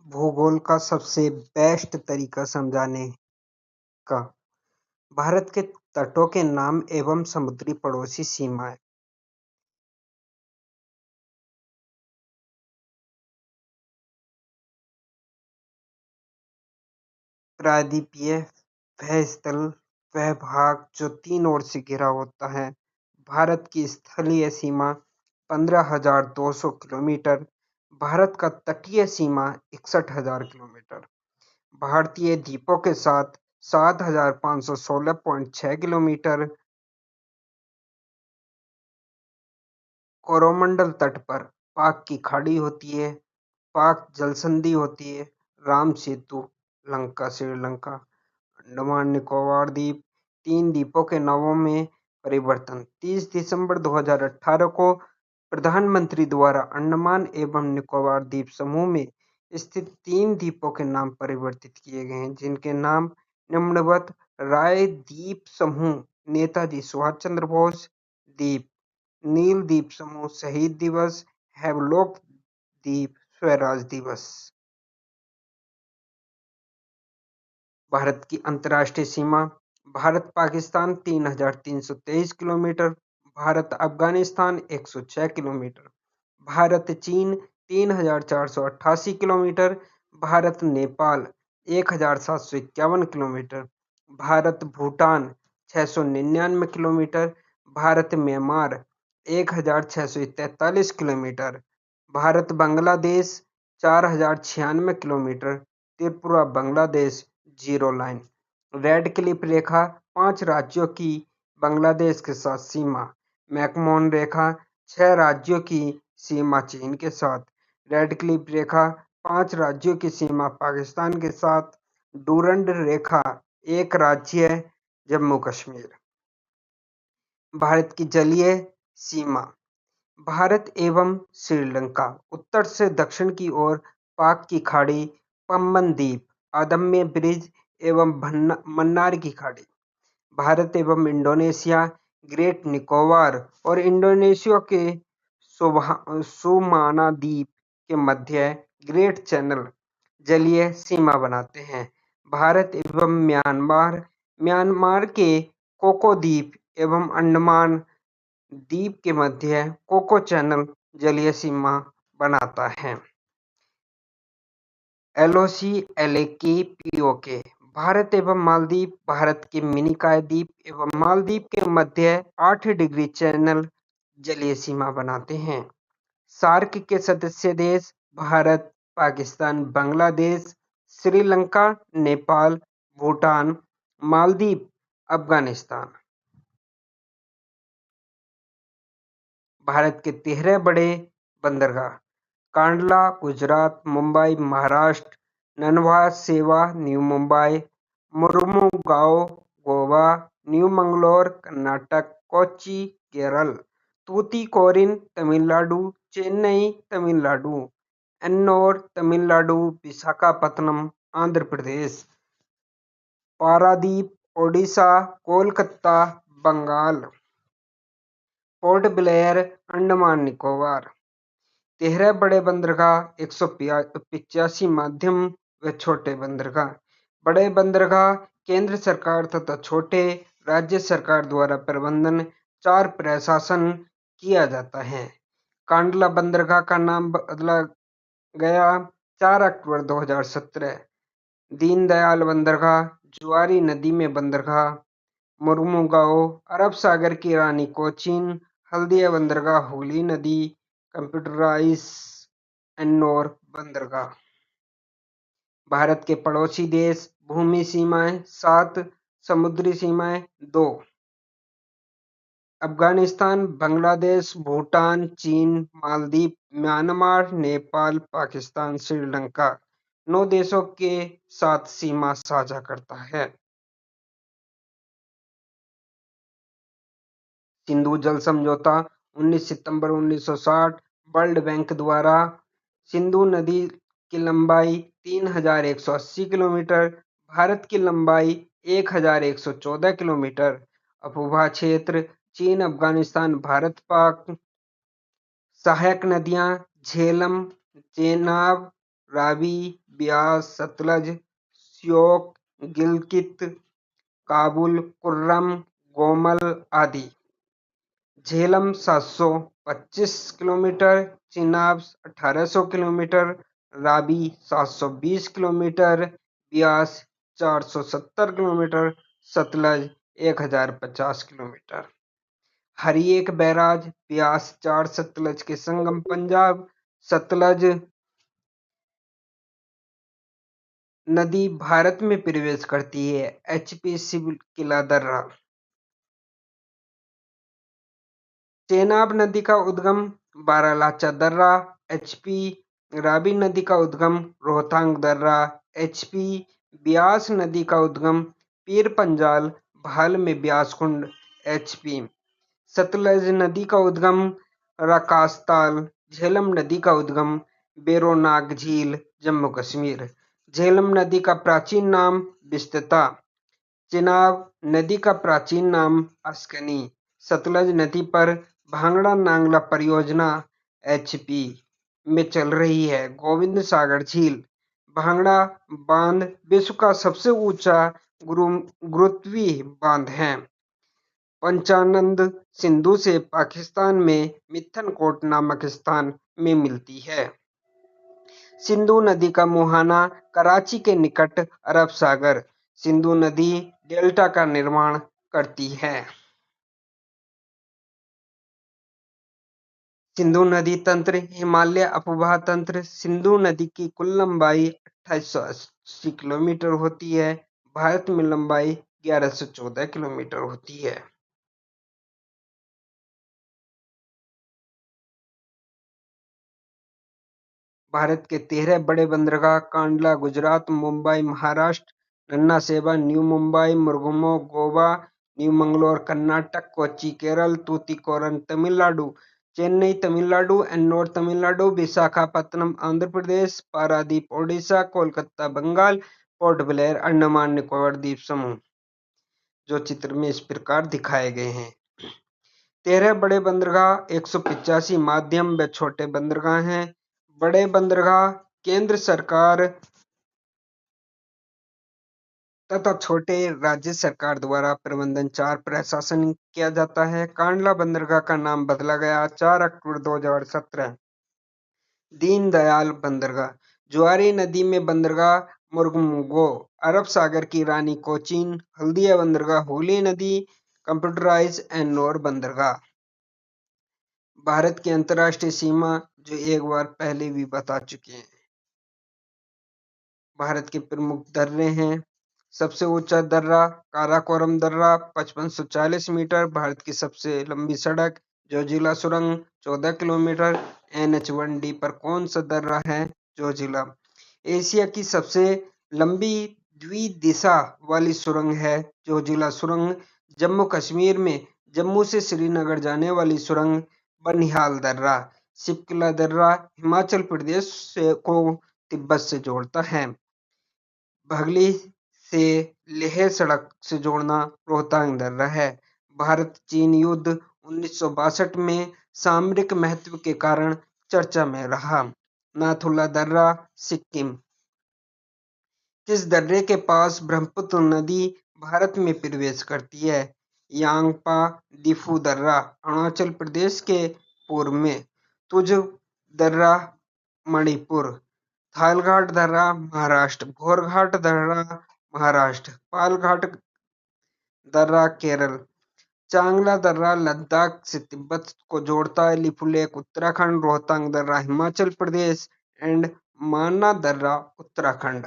भूगोल का सबसे बेस्ट तरीका समझाने का। भारत के तटों के नाम एवं समुद्री पड़ोसी सीमाएं। प्रायद्वीपीय वह स्थल, वह भाग जो 3 ओर से घिरा होता है। भारत की स्थलीय सीमा 15,200 किलोमीटर। भारत का तटीय सीमा 61,000 किलोमीटर। भारतीय द्वीपों के साथ 7,516.6 किलोमीटर। कोरोमंडल तट पर पाक की खाड़ी होती है, पाक जलसंधि होती है, राम सेतु, लंका, श्रीलंका। अंडमान निकोबार द्वीप। 3 द्वीपों के नामों में परिवर्तन। 30 दिसंबर 2018 को प्रधानमंत्री द्वारा अंडमान एवं निकोबार द्वीप समूह में स्थित 3 द्वीपों के नाम परिवर्तित किए गए हैं, जिनके नाम निम्नवत: राय द्वीप समूह नेताजी सुभाष चंद्र बोस द्वीप, नील द्वीप समूह शहीद दिवस, हैवलॉक द्वीप स्वराज दिवस। भारत की अंतर्राष्ट्रीय सीमा। भारत पाकिस्तान 3,323 किलोमीटर। भारत अफगानिस्तान 106 किलोमीटर। भारत चीन 3,488 kilometre. Bharat Nepal 1,751 kilometre. Bharat Bhutan 699 kilometre. Bharat Myanmar 1,643 kilometre. Bharat Bangladesh 4,096 kilometre. Tripura Bangladesh zero line. Radcliffe रेखा 5 राज्यों की बांग्लादेश के साथ सीमा। मैकमोहन रेखा 6 राज्यों की सीमा चीन के साथ। रेड क्लिफ रेखा 5 राज्यों की सीमा पाकिस्तान के साथ। डूरंड रेखा 1 राज्य जम्मू कश्मीर। भारत की जलीय सीमा। भारत एवं श्रीलंका उत्तर से दक्षिण की ओर पाक की खाड़ी, पंबन द्वीप, अदम्य ब्रिज एवं मन्नार की खाड़ी। भारत एवं इंडोनेशिया ग्रेट निकोबार और इंडोनेशिया के सुमाना द्वीप के मध्य ग्रेट चैनल जलीय सीमा बनाते हैं। भारत एवं म्यांमार म्यांमार के कोको द्वीप एवं अंडमान द्वीप के मध्य कोको चैनल जलीय सीमा बनाता है। LOC एलएके PoK. भारत एवं मालदीव भारत के मिनिकॉय द्वीप एवं मालदीव के मध्य 8 डिग्री चैनल जलीय सीमा बनाते हैं। सार्क के सदस्य देश भारत, पाकिस्तान, बांग्लादेश, श्रीलंका, नेपाल, भूटान, मालदीव, अफगानिस्तान। भारत के 13 बड़े बंदरगाह। कांडला गुजरात, मुंबई महाराष्ट्र, ननवा सेवा new Mumbai, मुर्मुगाओ Goa, new Mangalore Karnataka, Kochi Kerala, Tuticorin Tamil Nadu, Chennai Tamil Nadu, Ennore Tamil Nadu, Visakhapatnam Andhra Pradesh, Paradip Odisha, Kolkata Bengal, port Blair Andaman Nicobar. 13 बड़े बंदरगाह, 185 मध्यम व छोटे बंदरगाह। बड़े बंदरगाह केंद्र सरकार तथा छोटे राज्य सरकार द्वारा प्रबंधन 4 प्रशासन किया जाता है। कांडला बंदरगाह का नाम बदला गया 4 अक्टूबर 2017। दीनदयाल बंदरगाह जुआरी नदी में बंदरगाह। मुर्मुगाओ अरब सागर की रानी कोचीन। हल्दिया बंदरगाह हुगली नदी। कंप्यूटराइज एन्नोर बंदरगाह। भारत के पड़ोसी देश। भूमि सीमाएं 7, समुद्री सीमाएं 2। अफगानिस्तान, बांग्लादेश, भूटान, चीन, मालदीव, म्यांमार, नेपाल, पाकिस्तान, श्रीलंका 9 देशों के साथ सीमा साझा करता है। सिंधु जल समझौता 19 सितंबर 1960 वर्ल्ड बैंक द्वारा। सिंधु नदी की लंबाई 3,180 किलोमीटर। भारत की लंबाई 1,114 किलोमीटर। अफुभा क्षेत्र चीन, अफगानिस्तान, भारत, पाक। सहायक नदियां झेलम, चेनाब, रावी, ब्यास, सतलज, श्योक, गिलगित, काबुल, कुर्रम, गोमल आदि। Jhelum 725 kilometre, Chenab 1800 kilometre, Ravi 720 kilometre, Beas 470 kilometre, Sutlej 1050 kilometre. Harike barrage, Beas 4 Sutlej के संगम पंजाब। सतलज नदी भारत में प्रवेश करती है। HP सिविल किला दर्रा। चेनाब नदी का उद्गम बारालाचा दर्रा। HP रावी नदी का उद्गम रोहतांग दर्रा। HP ब्यास नदी का उद्गम पीर पंजाल भाल में ब्यास कुंड। HP सतलज नदी का उद्गम राकासताल। झेलम नदी का उद्गम बेरोनाग झील, जम्मू कश्मीर। झेलम नदी का प्राचीन नाम बिस्तता। चिनाब नदी का प्राचीन नाम अस्कनी। सतलज नदी पर भांगड़ा नांगला परियोजना HP में चल रही है। गोविंद सागर झील। भांगड़ा बांध विश्व का सबसे ऊंचा गुरुत्वीय बांध है। पंचानंद सिंधु से पाकिस्तान में मिथनकोट नामक स्थान में मिलती है। सिंधु नदी का मुहाना कराची के निकट अरब सागर। सिंधु नदी डेल्टा का निर्माण करती है। सिंधु नदी तंत्र हिमालय अपवाह तंत्र। सिंधु नदी की कुल लंबाई 2880 किलोमीटर होती है। भारत में लंबाई 1114 किलोमीटर होती है। भारत के 13 बड़े बंदरगाह कांडला गुजरात, मुंबई महाराष्ट्र, नन्ना सेवा new Mumbai, मुर्गुमो Goa, new Mangalore Karnataka, Kochi Kerala, Tuticorin Tamil Nadu, Chennai Tamil Nadu, Ennore Tamil Nadu, Visakhapatnam Andhra Pradesh, Paradip Odisha, Kolkata Bengal, port Blair Andaman Nicobar द्वीप समूह, जो चित्र में इस प्रकार दिखाए गए हैं। 13 बड़े बंदरगाह, 185 माध्यम व छोटे बंदरगाह हैं। बड़े बंदरगाह केंद्र सरकार तथा छोटे राज्य सरकार द्वारा प्रबंधन 4 प्रशासन किया जाता है। कांडला बंदरगाह का नाम बदला गया 4 अक्टूबर 2017। दीनदयाल बंदरगाह। जुआरी नदी में बंदरगाह मुर्गुमुगो। अरब सागर की रानी कोचीन। हल्दिया बंदरगाह हुगली नदी। कंप्यूटराइज एन्नोर बंदरगाह। भारत की अंतर्राष्ट्रीय सीमा, जो एक बार पहले भी बता चुके हैं। भारत के प्रमुख दर्रे हैं। सबसे ऊंचा दर्रा काराकोरम दर्रा 5540 मीटर। भारत की सबसे लंबी सड़क जोजिला सुरंग 14 किलोमीटर। NH1D पर कौन सा दर्रा है? जोजिला। एशिया की सबसे लंबी द्विदिशा वाली सुरंग है जोजिला सुरंग। जम्मू कश्मीर में जम्मू से श्रीनगर जाने वाली सुरंग बनिहाल दर्रा। शिपकिला दर्रा हिमाचल प्रदेश को तिब्बत से जोड़ता है। बघली से लेह सड़क से जोड़ना रोहतांग दर्रा है। भारत चीन युद्ध 1962 में सामरिक महत्व के कारण चर्चा में रहा। नाथुला दर्रा सिक्किम। किस दर्रे के पास ब्रह्मपुत्र नदी भारत में प्रवेश करती है? यांगपा दिफू दर्रा अरुणाचल प्रदेश के पूर्व में। तुज दर्रा मणिपुर। थालघाट दर्रा महाराष्ट्र। भोरघाट दर्रा महाराष्ट्र। पालघाट दर्रा केरल। चांगला दर्रा लद्दाख से तिब्बत को जोड़ता है। लिपुलेख उत्तराखंड। रोहतांग दर्रा हिमाचल प्रदेश एंड माना दर्रा उत्तराखंड।